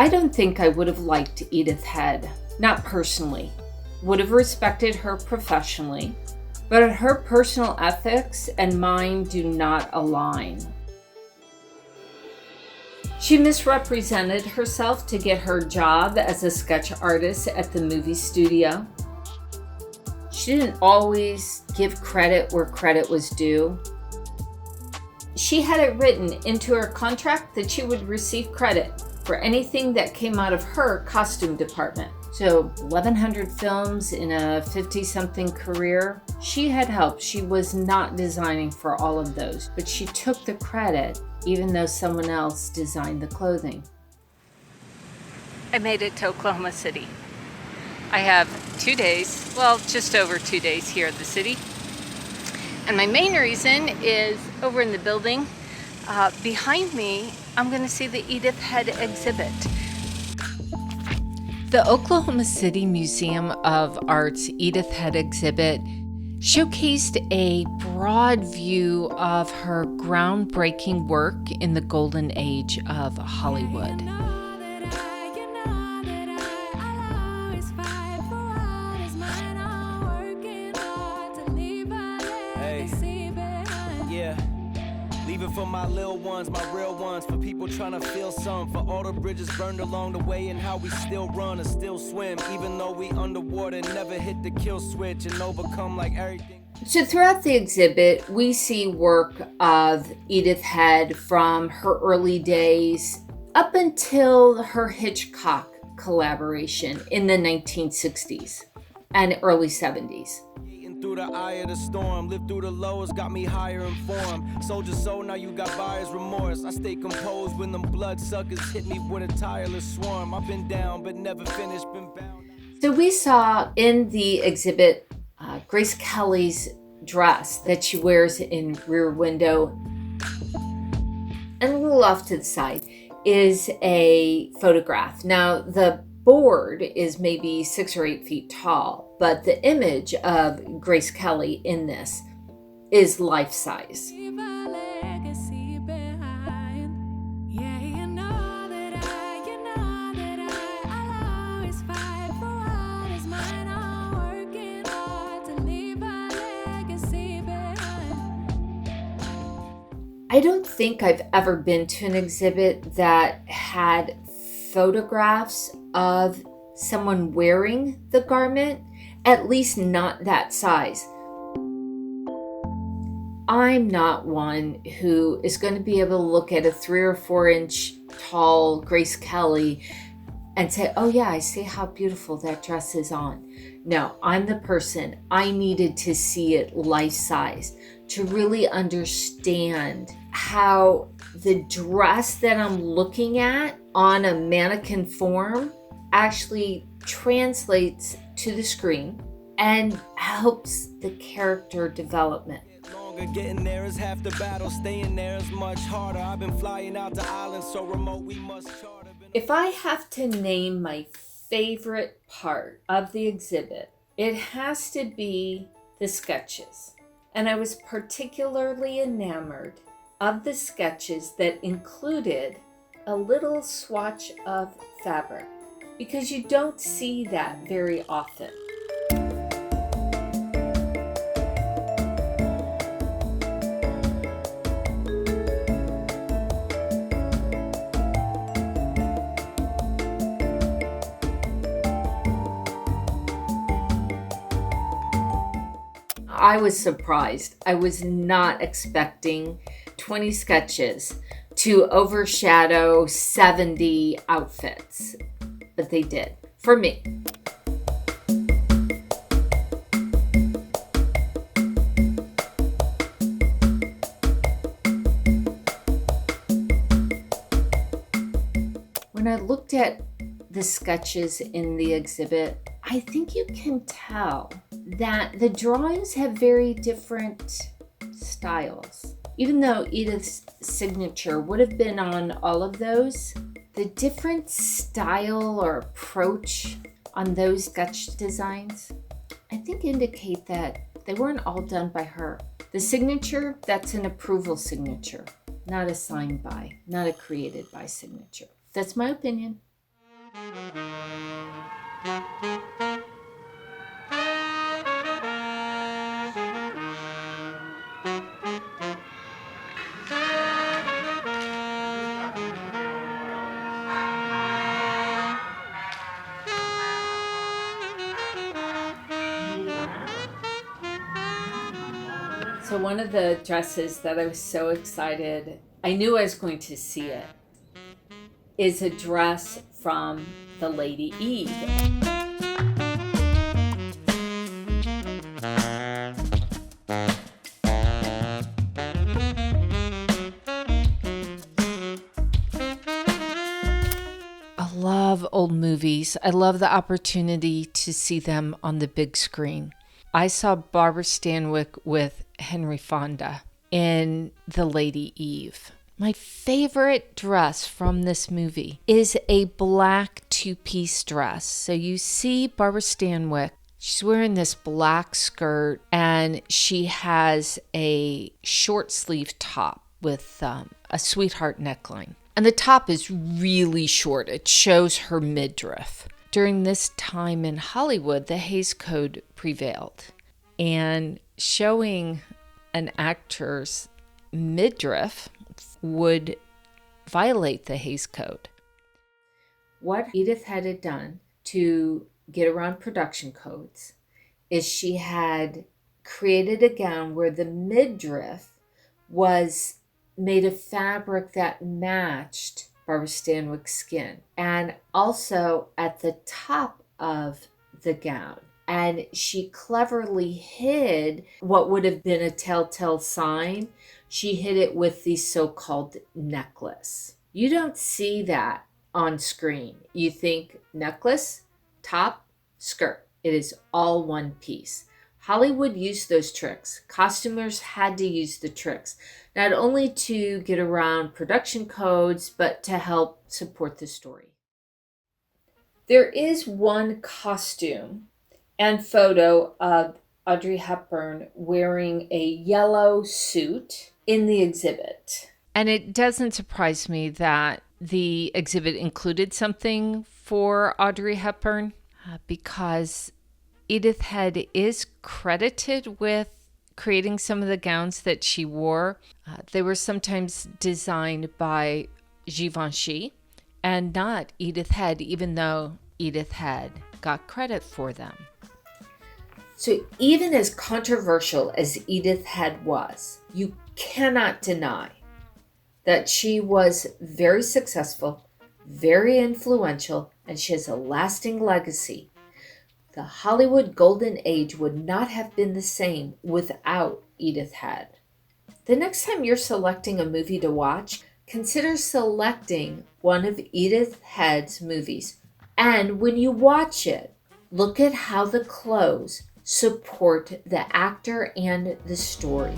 I don't think I would have liked Edith Head, not personally. Would have respected her professionally, but her personal ethics and mine do not align. She misrepresented herself to get her job as a sketch artist at the movie studio. She didn't always give credit where credit was due. She had it written into her contract that she would receive credit for anything that came out of her costume department. So 1,100 films in a 50-something career. She had help. She was not designing for all of those, but she took the credit even though someone else designed the clothing. I made it to Oklahoma City. I have 2 days, well, just over 2 days here in the city. And my main reason is over in the building behind me, I'm going to see the Edith Head exhibit. The Oklahoma City Museum of Art's Edith Head exhibit showcased a broad view of her groundbreaking work in the golden age of Hollywood. Leaving for my little ones, my real ones, for people trying to feel some, for all the bridges burned along the way and how we still run and still swim, even though we underwater, never hit the kill switch and overcome like everything. So throughout the exhibit, we see work of Edith Head from her early days up until her Hitchcock collaboration in the 1960s and early 70s. Through the eye of the storm, lived through the lows, got me higher in form. Soldier soul, now you got buyer's remorse. I stay composed when them bloodsuckers hit me with a tireless swarm. I've been down, but never finished, been bound. So we saw in the exhibit Grace Kelly's dress that she wears in Rear Window. And a little off to the side is a photograph. Now, the board is maybe 6 or 8 feet tall, but the image of Grace Kelly in this is life-size. I don't think I've ever been to an exhibit that had photographs of someone wearing the garment, at least not that size. I'm not one who is going to be able to look at a 3 or 4 inch tall Grace Kelly and say, oh yeah, I see how beautiful that dress is on. No, I'm the person. I needed to see it life size to really understand how the dress that I'm looking at on a mannequin form actually translates to the screen and helps the character development. Getting there is half the battle, staying there is much harder. I've been flying out to islands so remote we must charter. If I have to name my favorite part of the exhibit, it has to be the sketches. And I was particularly enamored of the sketches that included a little swatch of fabric, because you don't see that very often. I was surprised. I was not expecting 20 sketches to overshadow 70 outfits, but they did, for me. When I looked at the sketches in the exhibit, I think you can tell that the drawings have very different styles. Even though Edith's signature would have been on all of those, the different style or approach on those sketch designs, I think indicate that they weren't all done by her. The signature, that's an approval signature, not a signed by, not a created by signature. That's my opinion. So one of the dresses that I was so excited, I knew I was going to see it, is a dress from the Lady Eve. I love old movies. I love the opportunity to see them on the big screen. I saw Barbara Stanwick with Henry Fonda in The Lady Eve. My favorite dress from this movie is a black two-piece dress. So you see Barbara Stanwick, she's wearing this black skirt and she has a short sleeve top with a sweetheart neckline. And the top is really short. It shows her midriff. During this time in Hollywood, the Hays Code prevailed. And showing an actor's midriff would violate the Hays Code. What Edith had done to get around production codes is she had created a gown where the midriff was made of fabric that matched Barbara Stanwyck's skin, and also at the top of the gown. And she cleverly hid what would have been a telltale sign. She hid it with the so-called necklace. You don't see that on screen. You think necklace, top, skirt. It is all one piece. Hollywood used those tricks. Costumers had to use the tricks, not only to get around production codes, but to help support the story. There is one costume and photo of Audrey Hepburn wearing a yellow suit in the exhibit. And it doesn't surprise me that the exhibit included something for Audrey Hepburn because Edith Head is credited with creating some of the gowns that she wore. They were sometimes designed by Givenchy and not Edith Head, even though Edith Head got credit for them. So even as controversial as Edith Head was, you cannot deny that she was very successful, very influential, and she has a lasting legacy. The Hollywood Golden Age would not have been the same without Edith Head. The next time you're selecting a movie to watch, consider selecting one of Edith Head's movies. And when you watch it, look at how the clothes support the actor and the story.